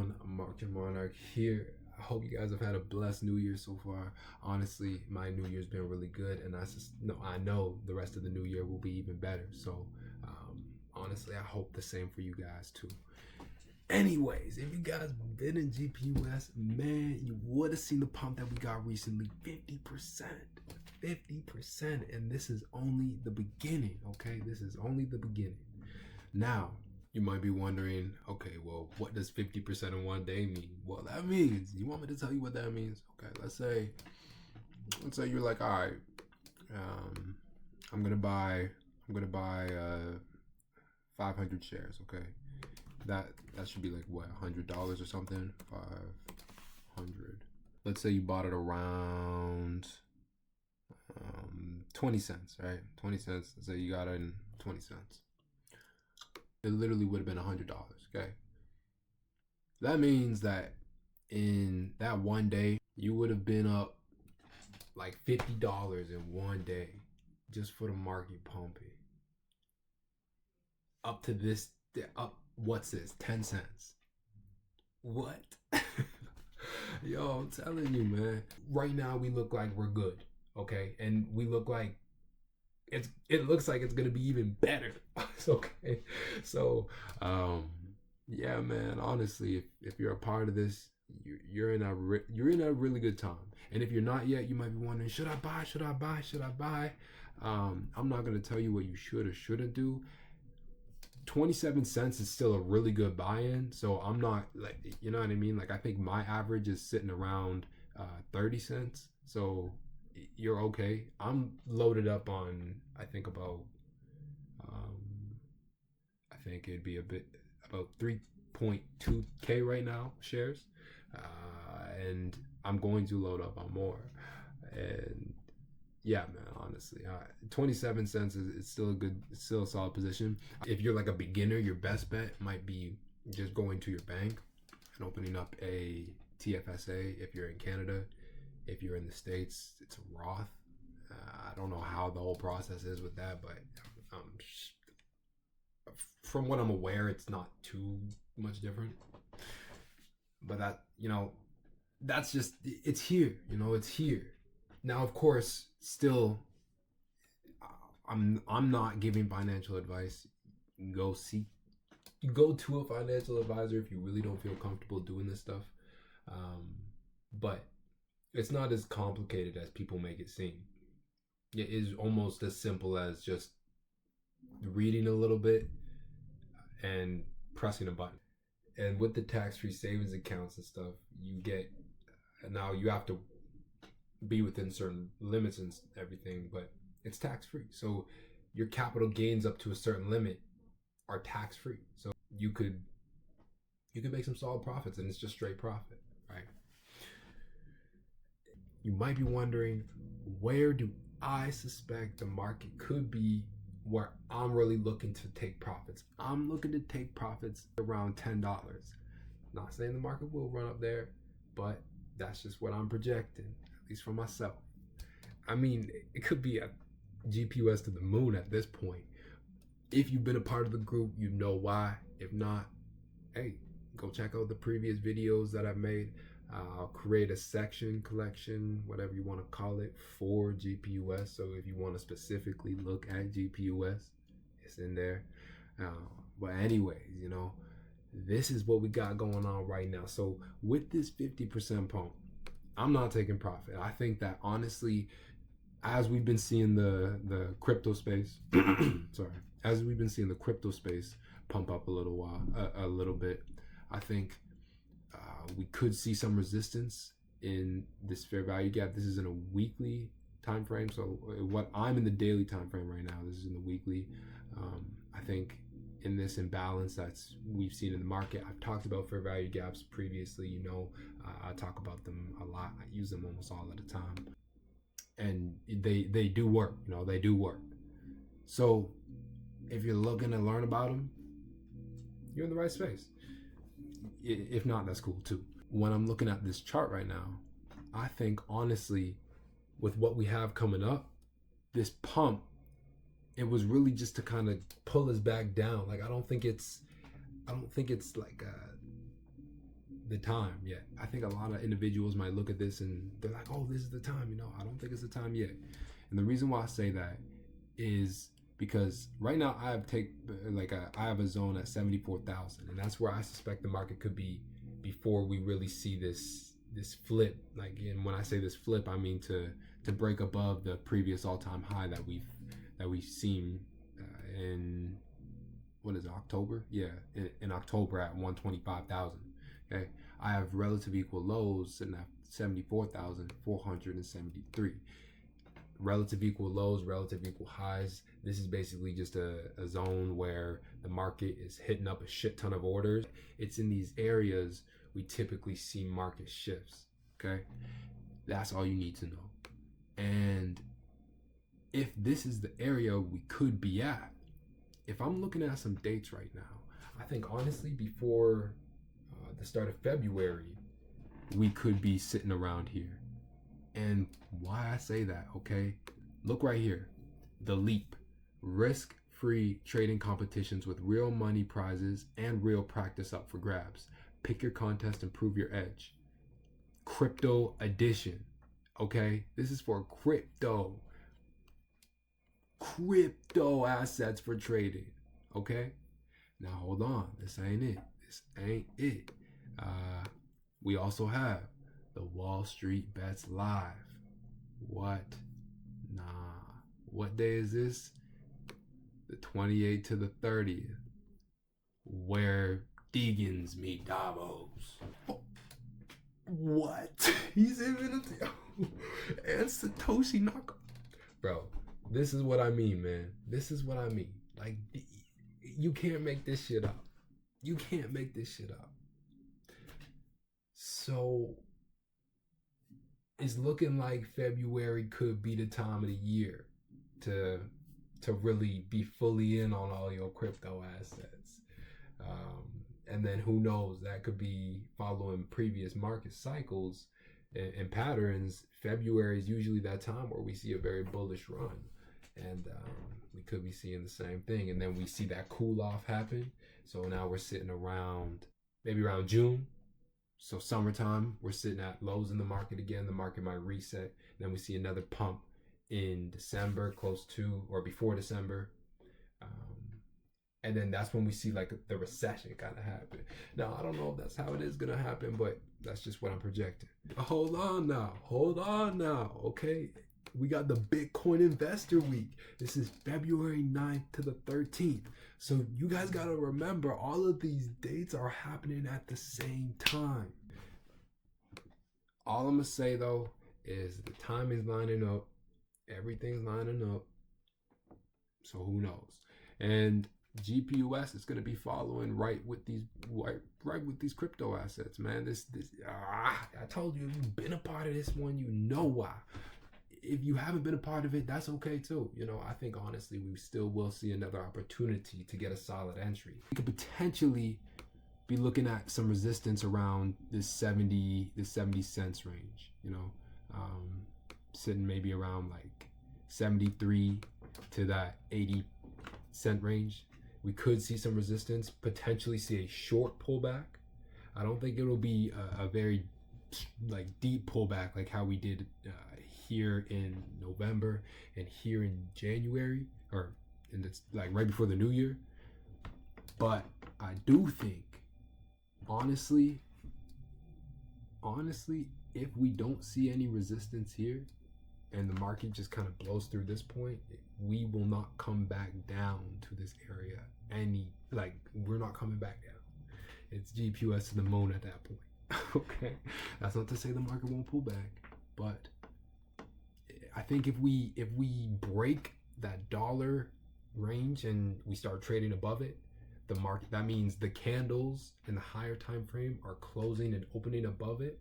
everyone? I'm Mark your Monarch here. I hope you guys have had a blessed New Year so far. Honestly, my New Year's been really good, and I know the rest of the New Year will be even better. So, honestly, I hope the same for you guys too. Anyways, if you guys been in GPUS, man, you would have seen the pump that we got recently, 50%. 50%, and this is only the beginning, okay? This is only the beginning. Now, you might be wondering, okay, well, what does 50% in one day mean? Well, that means, you want me to tell you what that means? Okay, let's say you're like, all right, I'm gonna buy 500 shares, okay? That should be like what, $100 or something? 500. Let's say you bought it around 20 cents, right? 20 cents. Let's say you got it in 20 cents. It literally would have been $100, okay? That means that in that one day, you would have been up like $50 in one day just for the market pumping. Up to this, what's this, 10 cents? What? Yo, I'm telling you, man. Right now, we look like we're good, okay? And we look like it looks like it's gonna be even better. It's okay. So, yeah, man. Honestly, if you're a part of this, you're in a really good time. And if you're not yet, you might be wondering, should I buy? Should I buy? Should I buy? I'm not gonna tell you what you should or shouldn't do. 27 cents is still a really good buy-in. So I'm not like, you know what I mean? Like, I think my average is sitting around 30 cents. So you're okay. I'm loaded up on, I think I think it'd be about 3.2K right now shares. And I'm going to load up on more. And yeah, man, honestly, 27 cents is still it's still a solid position. If you're like a beginner, your best bet might be just going to your bank and opening up a TFSA if you're in Canada. If you're in the States, it's a Roth. I don't know how the whole process is with that, but from what I'm aware, it's not too much different. But that, that's just, it's here, it's here. Now, of course, still, I'm not giving financial advice. Go to a financial advisor if you really don't feel comfortable doing this stuff. But it's not as complicated as people make it seem. It is almost as simple as just reading a little bit and pressing a button. And with the tax-free savings accounts and stuff, now you have to be within certain limits and everything, but it's tax-free. So your capital gains up to a certain limit are tax-free. So you could make some solid profits, and it's just straight profit, right? You might be wondering, where do I suspect the market could be where I'm really looking to take profits? I'm looking to take profits around $10. Not saying the market will run up there, but that's just what I'm projecting, at least for myself. I mean, it could be a GPUS to the moon at this point. If you've been a part of the group, you know why. If not, hey, go check out the previous videos that I've made. I'll create a collection, whatever you want to call it, for GPUS. So if you want to specifically look at GPUS, it's in there. But anyways, this is what we got going on right now. So with this 50% pump, I'm not taking profit. I think that honestly, as we've been seeing the crypto space, as we've been seeing the crypto space pump up a little bit, I think we could see some resistance in this fair value gap. This is in a weekly time frame. So what I'm in the daily time frame right now, this is in the weekly. I think in this imbalance that's we've seen in the market, I've talked about fair value gaps previously. I talk about them a lot. I use them almost all of the time, and they do work. They do work. So if you're looking to learn about them, you're in the right space. If not, that's cool too. When I'm looking at this chart right now, I think honestly, with what we have coming up, this pump, it was really just to kind of pull us back down. Like, I don't think it's like the time yet. I think a lot of individuals might look at this and they're like, oh, this is the time. You know, I don't think it's the time yet. And the reason why I say that is because right now I have a zone at 74,000, and that's where I suspect the market could be before we really see this flip. Like, and when I say this flip, I mean to break above the previous all-time high that we've seen in, what is it, October? Yeah, in October at 125,000. Okay, I have relative equal lows sitting at 74,473. Relative equal lows, relative equal highs. This is basically just a zone where the market is hitting up a shit ton of orders. It's in these areas we typically see market shifts. Okay, that's all you need to know. And if this is the area we could be at, if I'm looking at some dates right now, I think honestly before the start of February, we could be sitting around here. And why I say that, okay? Look right here. The Leap. Risk-free trading competitions with real money prizes and real practice up for grabs. Pick your contest and prove your edge. Crypto edition. Okay? This is for crypto assets for trading. Okay? Now hold on. This ain't it. We also have the Wall Street Bets Live. What? Nah. What day is this? The 28th to the 30th. Where Deegans meet Davos. Oh, what? He's even and Satoshi Naka. Bro, this is what I mean, man. This is what I mean. Like, you can't make this shit up. You can't make this shit up. So it's looking like February could be the time of the year to really be fully in on all your crypto assets. And then who knows, that could be following previous market cycles and patterns. February is usually that time where we see a very bullish run. And we could be seeing the same thing. And then we see that cool off happen. So now we're sitting maybe around June. So summertime, we're sitting at lows in the market again. The market might reset. Then we see another pump in December, close to or before December. And then that's when we see like the recession kind of happen. Now, I don't know if that's how it is going to happen, but that's just what I'm projecting. Hold on now. Okay. We got the Bitcoin Investor Week. This is February 9th to the 13th. So you guys got to remember, all of these dates are happening at the same time. All I'm going to say, though, is the timing's lining up. Everything's lining up. So who knows? And GPUS is going to be following right with these crypto assets, man. I told you, if you've been a part of this one, you know why. If you haven't been a part of it, that's okay too. You know, I think honestly we still will see another opportunity to get a solid entry. We could potentially be looking at some resistance around this 70 cents range, you know, sitting maybe around like 73 to that 80-cent range. We could see some resistance, potentially see a short pullback. I don't think it'll be a very like deep pullback like how we did here in November and here in January, or it's like right before the new year. But I do think, honestly, if we don't see any resistance here and the market just kind of blows through this point, we will not come back down to this area. We're not coming back down. It's GPUS to the moon at that point. Okay, that's not to say the market won't pull back, but I think if we break that dollar range and we start trading above it, the market, that means the candles in the higher time frame are closing and opening above it.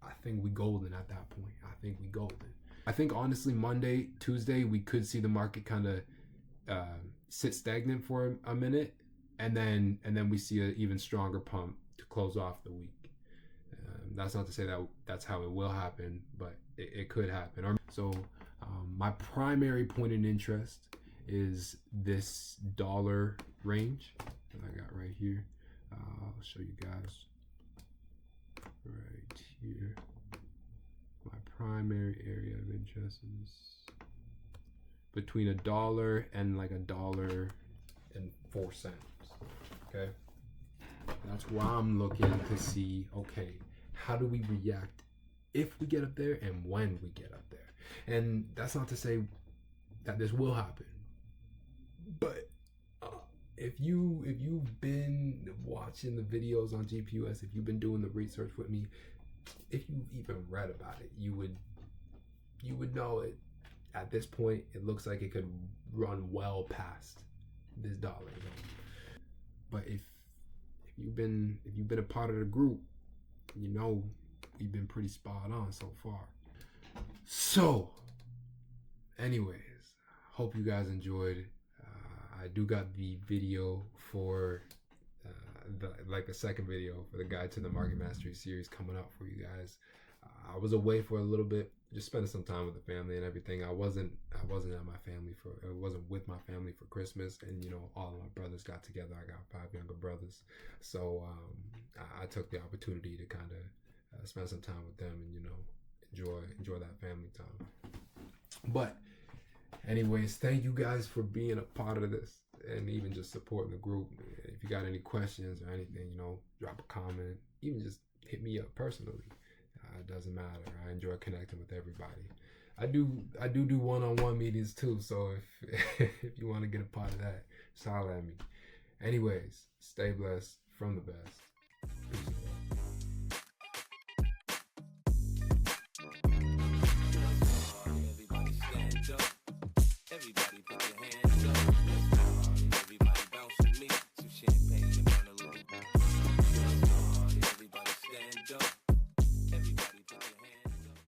I think we golden at that point. I think honestly, Monday, Tuesday, we could see the market kind of sit stagnant for a minute, and then we see an even stronger pump to close off the week. That's not to say that that's how it will happen, but it could happen. So my primary point in interest is this dollar range that I got right here. I'll show you guys. right here. My primary area of interest is between $1 and like $1.04. Okay, that's why I'm looking to see, okay, how do we react if we get up there and when we get up there. And that's not to say that this will happen, but if you've been watching the videos on GPUS, if you've been doing the research with me, if you've even read about it, you would know it. At this point, it looks like it could run well past this dollar zone. But if you've been a part of the group, you know we've been pretty spot on so far. So, anyways, hope you guys enjoyed. I do got the video for like a second video for the Guide to the Market Mastery series coming up for you guys. I was away for a little bit, just spending some time with the family and everything. I wasn't at my family I wasn't with my family for Christmas, and you know, all of my brothers got together. I got 5 younger brothers, so I took the opportunity to kind of spend some time with them and, you know, enjoy that family time. But anyways, thank you guys for being a part of this and even just supporting the group. If you got any questions or anything, you know, drop a comment, even just hit me up personally. It doesn't matter. I enjoy connecting with everybody. I do one-on-one meetings too, so if if you want to get a part of that, just holler at me. Anyways, stay blessed from the best. Peace. Everybody put your hands up. Everybody bounce with me.